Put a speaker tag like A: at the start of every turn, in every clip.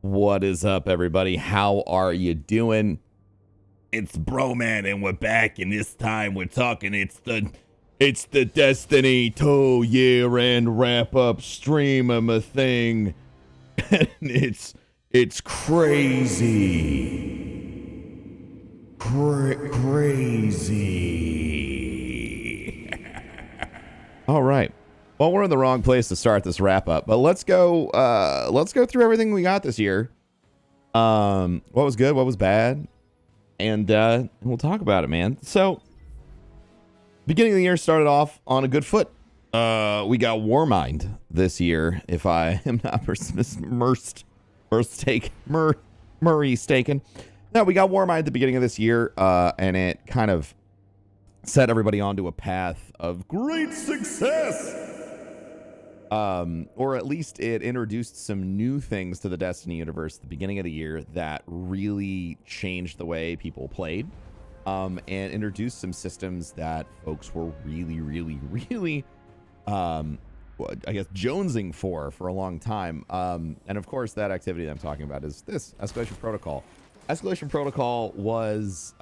A: What is up, everybody? How are you doing? It's Broman, and we're back, and this time we're talking. It's the Destiny 2 year-end wrap-up stream of a thing, and it's crazy, crazy. All right. Well, we're in the wrong place to start this wrap up, but let's go through everything we got this year. What was good, what was bad, and we'll talk about it, man. So, beginning of the year started off on a good foot. We got Warmind this year, if I am not mistaken. No, we got Warmind at the beginning of this year, and it kind of set everybody onto a path of great success. Or at least it introduced some new things to the Destiny universe at the beginning of the year that really changed the way people played, and introduced some systems that folks were really, I guess, jonesing for a long time. And of course, that activity that I'm talking about is this Escalation Protocol. Escalation Protocol was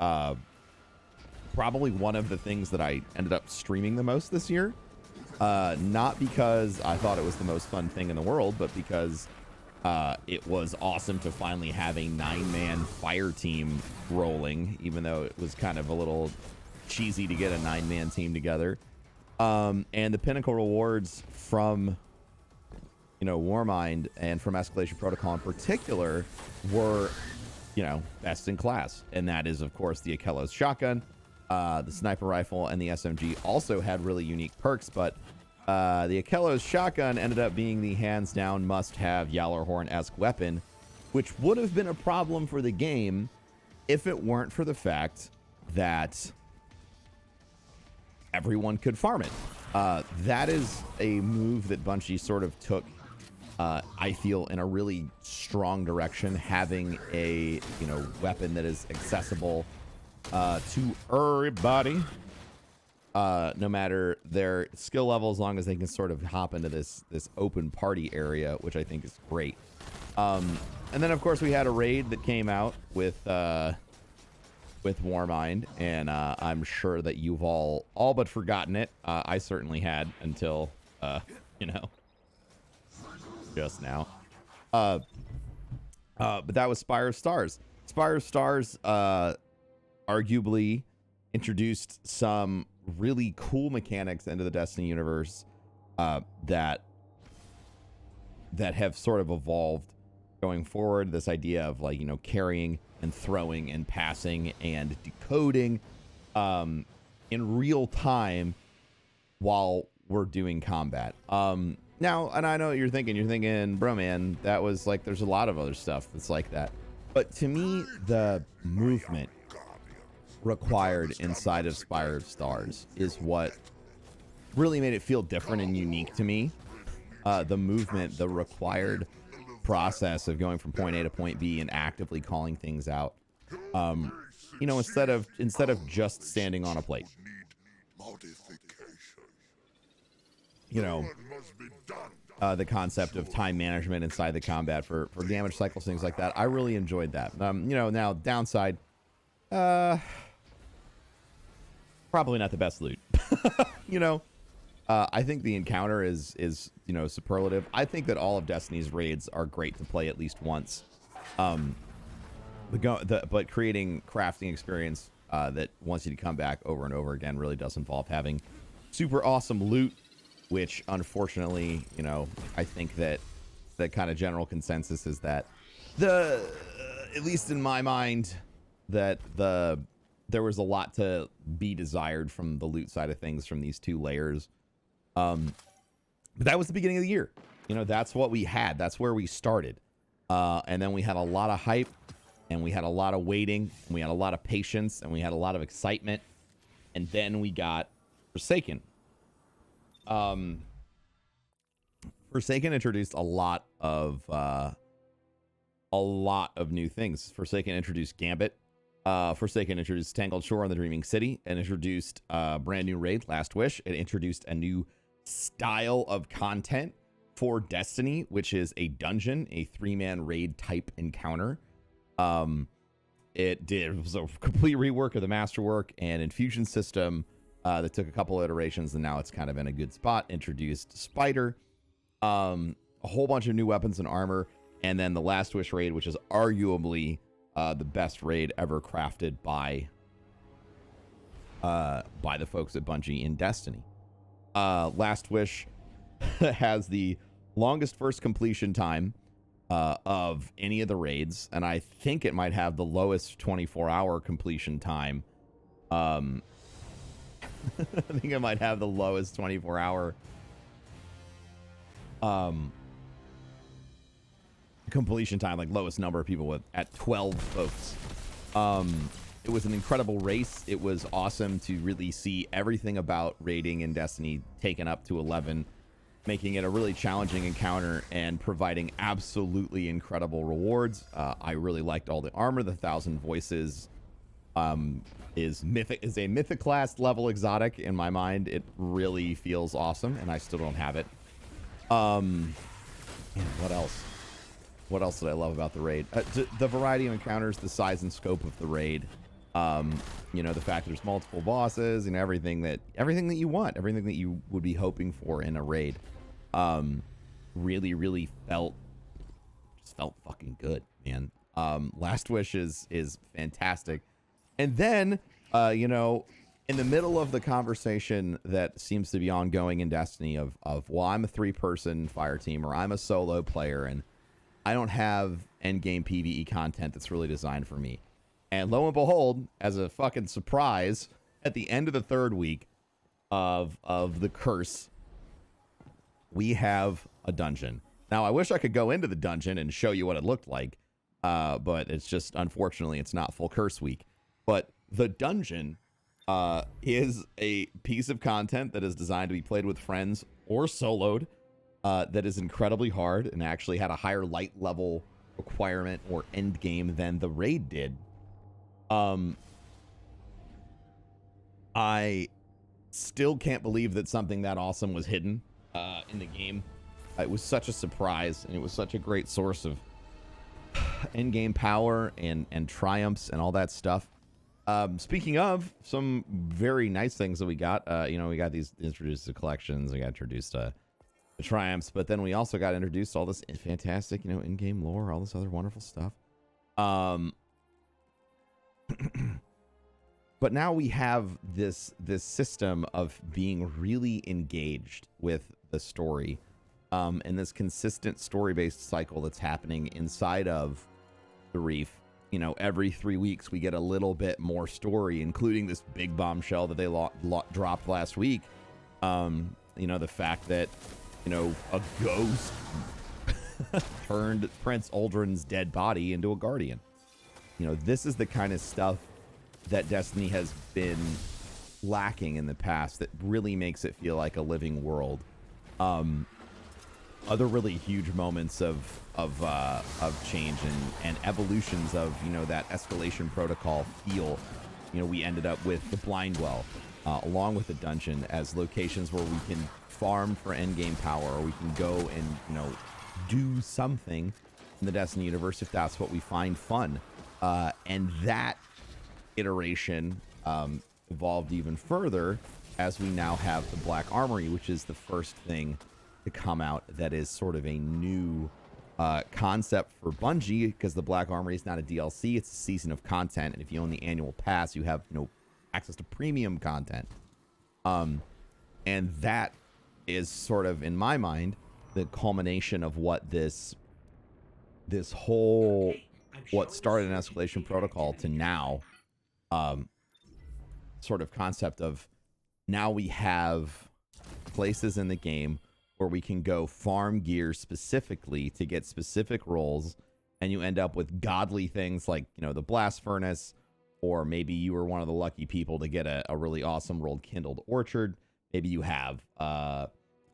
A: probably one of the things that I ended up streaming the most this year. Not because I thought it was the most fun thing in the world, but because it was awesome to finally have a 9-man fire team rolling, even though it was kind of a little cheesy to get a 9-man team together. And the pinnacle rewards from, Warmind and from Escalation Protocol in particular were, best in class. And that is, of course, the Akelos shotgun. The sniper rifle and the SMG also had really unique perks, but the Akelos shotgun ended up being the hands-down must-have Yallarhorn-esque weapon, which would have been a problem for the game if it weren't for the fact that everyone could farm it. That is a move that Bungie sort of took, I feel, in a really strong direction, having a weapon that is accessible to everybody, no matter their skill level, as long as they can sort of hop into this open party area, which I think is great. And then of course we had a raid that came out with Warmind, and I'm sure that you've all but forgotten it. I certainly had until just now. But that was Spire of Stars. Spire of Stars arguably introduced some really cool mechanics into the Destiny universe that have sort of evolved going forward. This idea of carrying and throwing and passing and decoding in real time while we're doing combat. Now, and I know what you're thinking, Broman, that was there's a lot of other stuff that's like that. But to me, the movement required inside of Spire of Stars is what really made it feel different and unique to me. The movement, the required process of going from point A to point B and actively calling things out. Instead of just standing on a plate. The concept of time management inside the combat for damage cycles, things like that. I really enjoyed that. Now downside, probably not the best loot. I think the encounter is superlative. I think that all of Destiny's raids are great to play at least once. But creating crafting experience that wants you to come back over and over again really does involve having super awesome loot, which unfortunately, I think that the kind of general consensus is that at least in my mind, that there was a lot to be desired from the loot side of things from these two layers. But that was the beginning of the year. That's what we had. That's where we started. And then we had a lot of hype, and we had a lot of waiting, and we had a lot of patience, and we had a lot of excitement. And then we got Forsaken. Forsaken introduced a lot of new things. Forsaken introduced Gambit. Forsaken introduced Tangled Shore and the Dreaming City, and introduced a brand new raid, Last Wish. It introduced a new style of content for Destiny, which is a dungeon, a 3-man raid type encounter. It was a complete rework of the masterwork and infusion system that took a couple of iterations, and now it's kind of in a good spot. Introduced Spider, a whole bunch of new weapons and armor, and then the Last Wish raid, which is arguably the best raid ever crafted by the folks at Bungie in Destiny. Last Wish has the longest first completion time of any of the raids, and I think it might have the lowest 24-hour completion time. I think it might have the lowest 24-hour completion time, like lowest number of people at 12 votes. It was an incredible race. It was awesome to really see everything about raiding in Destiny taken up to 11, making it a really challenging encounter and providing absolutely incredible rewards. I really liked all the armor. The 1,000 Voices is a mythic class level exotic in my mind. It really feels awesome, and I still don't have it. Man, what else? What else did I love about the raid? The variety of encounters, the size and scope of the raid. You know, the fact that there's multiple bosses and everything that you want, everything that you would be hoping for in a raid. Really felt fucking good, man. Last Wish is fantastic. And then, you know, in the middle of the conversation that seems to be ongoing in Destiny of well, I'm a 3-person fire team, or I'm a solo player, and I don't have endgame PvE content that's really designed for me. And lo and behold, as a fucking surprise, at the end of the 3rd week of the curse, we have a dungeon. Now, I wish I could go into the dungeon and show you what it looked like, but it's just, unfortunately, it's not full curse week. But the dungeon is a piece of content that is designed to be played with friends or soloed, that is incredibly hard and actually had a higher light level requirement or end game than the raid did. I still can't believe that something that awesome was hidden in the game. It was such a surprise, and it was such a great source of in-game power and triumphs and all that stuff. Speaking of some very nice things that we got, you know, we got these introduced to collections, we got introduced to the triumphs, but then we also got introduced to all this fantastic, you know, in-game lore, all this other wonderful stuff. But now we have this system of being really engaged with the story, and this consistent story-based cycle that's happening inside of the Reef. You know, every 3 weeks we get a little bit more story, including this big bombshell that they dropped last week. You know, the fact that, you know, a ghost turned Prince Uldren's dead body into a guardian. You know, this is the kind of stuff that Destiny has been lacking in the past that really makes it feel like a living world. Other really huge moments of change and evolutions of, you know, that escalation protocol feel. You know, we ended up with the Blind Well, along with the dungeon, as locations where we can farm for endgame power, or we can go and, you know, do something in the Destiny universe if that's what we find fun. And that iteration evolved even further as we now have the Black Armory, which is the first thing to come out that is sort of a new concept for Bungie, because the Black Armory is not a DLC, it's a season of content, and if you own the annual pass, you have, you know, access to premium content. And that is sort of, in my mind, the culmination of what this whole, what started an escalation protocol to now, sort of concept of, now we have places in the game where we can go farm gear specifically to get specific roles, and you end up with godly things like, you know, the blast furnace, or maybe you were one of the lucky people to get a really awesome rolled kindled orchard. Maybe you have a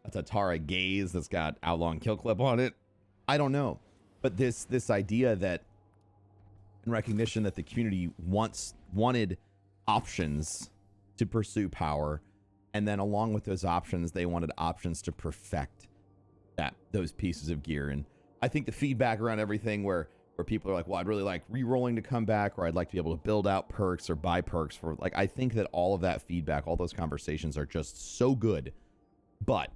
A: Tatara gaze that's got outlaw and kill clip on it. I don't know, but this idea that, in recognition that the community wanted options to pursue power, and then along with those options, they wanted options to perfect those pieces of gear. And I think the feedback around everything where people are like, well, I'd really like re-rolling to come back, or I'd like to be able to build out perks or buy perks for, like, I think that all of that feedback, all those conversations are just so good. But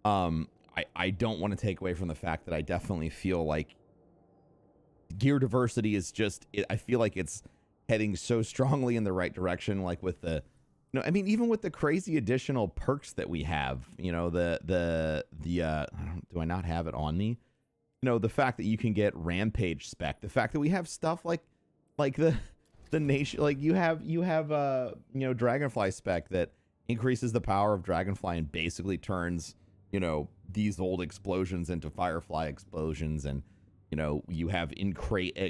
A: I don't want to take away from the fact that I definitely feel like gear diversity is just, I feel like it's heading so strongly in the right direction, like with the, you know, I mean, even with the crazy additional perks that we have, you know, do I not have it on me? You know, the fact that you can get rampage spec, the fact that we have stuff like the nation, like you have you know, dragonfly spec that increases the power of dragonfly and basically turns, you know, these old explosions into firefly explosions. And you know, you have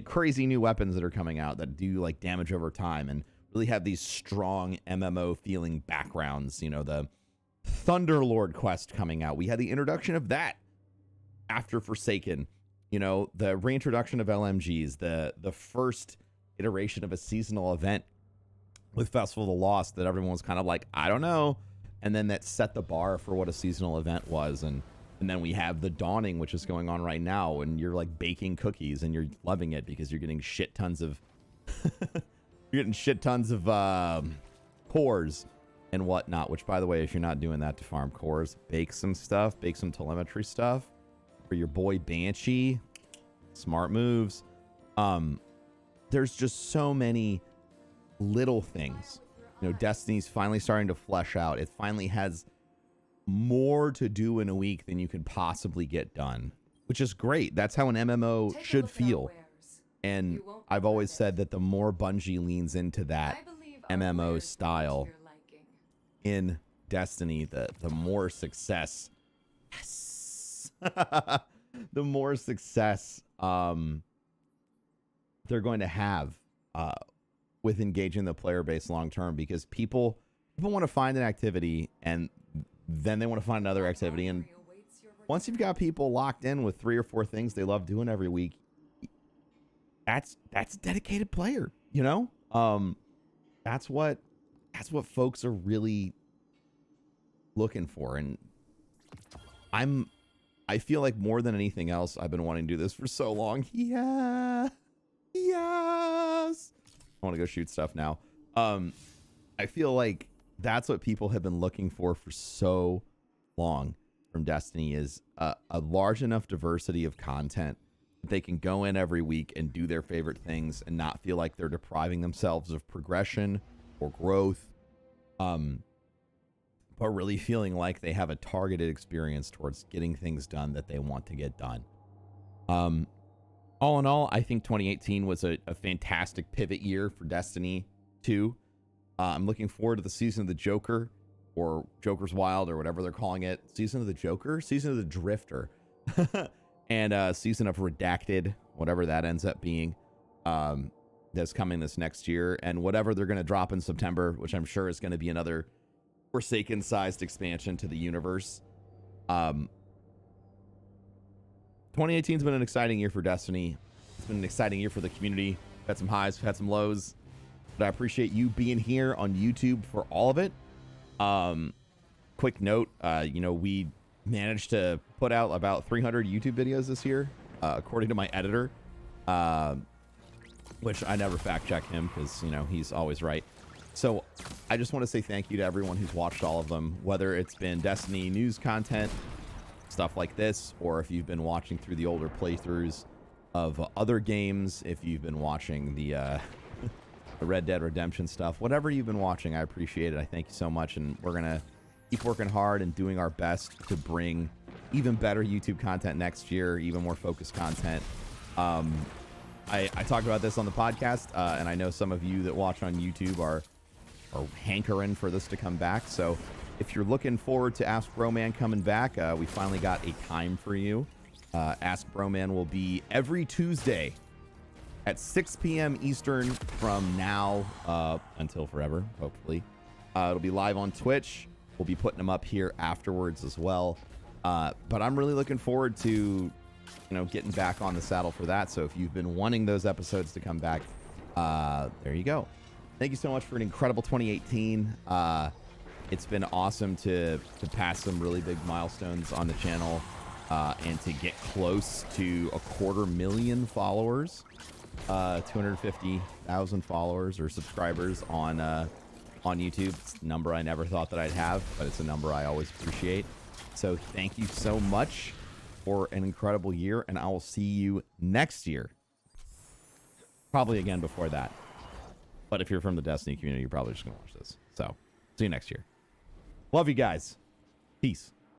A: crazy new weapons that are coming out that do like damage over time and really have these strong MMO feeling backgrounds. You know, the Thunderlord quest coming out, we had the introduction of that after Forsaken. You know, the reintroduction of LMGs, the first iteration of a seasonal event with Festival of the Lost that everyone was kind of like, I don't know. And then that set the bar for what a seasonal event was. And then we have the Dawning, which is going on right now, and you're like baking cookies and you're loving it because you're getting shit tons of cores and whatnot. Which, by the way, if you're not doing that to farm cores, bake some stuff, bake some telemetry stuff for your boy Banshee. Smart moves. There's just so many little things. You know, Destiny's finally starting to flesh out. It finally has more to do in a week than you could possibly get done, which is great. That's how an MMO should feel. And I've always said that the more Bungie leans into that MMO style in Destiny, the more success. Yes. The more success they're going to have with engaging the player base long term, because people want to find an activity and then they want to find another activity, and once you've got people locked in with 3 or 4 things they love doing every week, that's a dedicated player, you know. That's what folks are really looking for. And I feel like more than anything else, I've been wanting to do this for so long. Yeah. Yes. I want to go shoot stuff now. I feel like that's what people have been looking for so long from Destiny, is a large enough diversity of content that they can go in every week and do their favorite things and not feel like they're depriving themselves of progression or growth, but really feeling like they have a targeted experience towards getting things done that they want to get done. All in all, I think 2018 was a fantastic pivot year for Destiny 2. I'm looking forward to the Season of the Joker, or Joker's Wild, or whatever they're calling it. Season of the Joker? Season of the Drifter. And Season of Redacted, whatever that ends up being, that's coming this next year. And whatever they're going to drop in September, which I'm sure is going to be another Forsaken-sized expansion to the universe. 2018's been an exciting year for Destiny. It's been an exciting year for the community. We've had some highs, we've had some lows. But I appreciate you being here on YouTube for all of it. Quick note, you know, we managed to put out about 300 YouTube videos this year, according to my editor, which I never fact check him because, you know, he's always right. So I just want to say thank you to everyone who's watched all of them, whether it's been Destiny news content, stuff like this, or if you've been watching through the older playthroughs of other games, if you've been watching the Red Dead Redemption stuff, whatever you've been watching, I appreciate it. I thank you so much, and we're gonna keep working hard and doing our best to bring even better YouTube content next year, even more focused content. I talked about this on the podcast, and I know some of you that watch on YouTube are hankering for this to come back. So if you're looking forward to Ask Broman coming back, we finally got a time for you. Ask Broman will be every Tuesday at 6 p.m. Eastern from now until forever, hopefully. It'll be live on Twitch. We'll be putting them up here afterwards as well. But I'm really looking forward to, you know, getting back on the saddle for that. So if you've been wanting those episodes to come back, there you go. Thank you so much for an incredible 2018. It's been awesome to pass some really big milestones on the channel. and to get close to 250,000 followers, 250,000 followers or subscribers on YouTube. It's a number I never thought that I'd have, but it's a number I always appreciate. So thank you so much for an incredible year, and I will see you next year. Probably again before that. But if you're from the Destiny community, you're probably just going to watch this. So see you next year. Love you guys. Peace.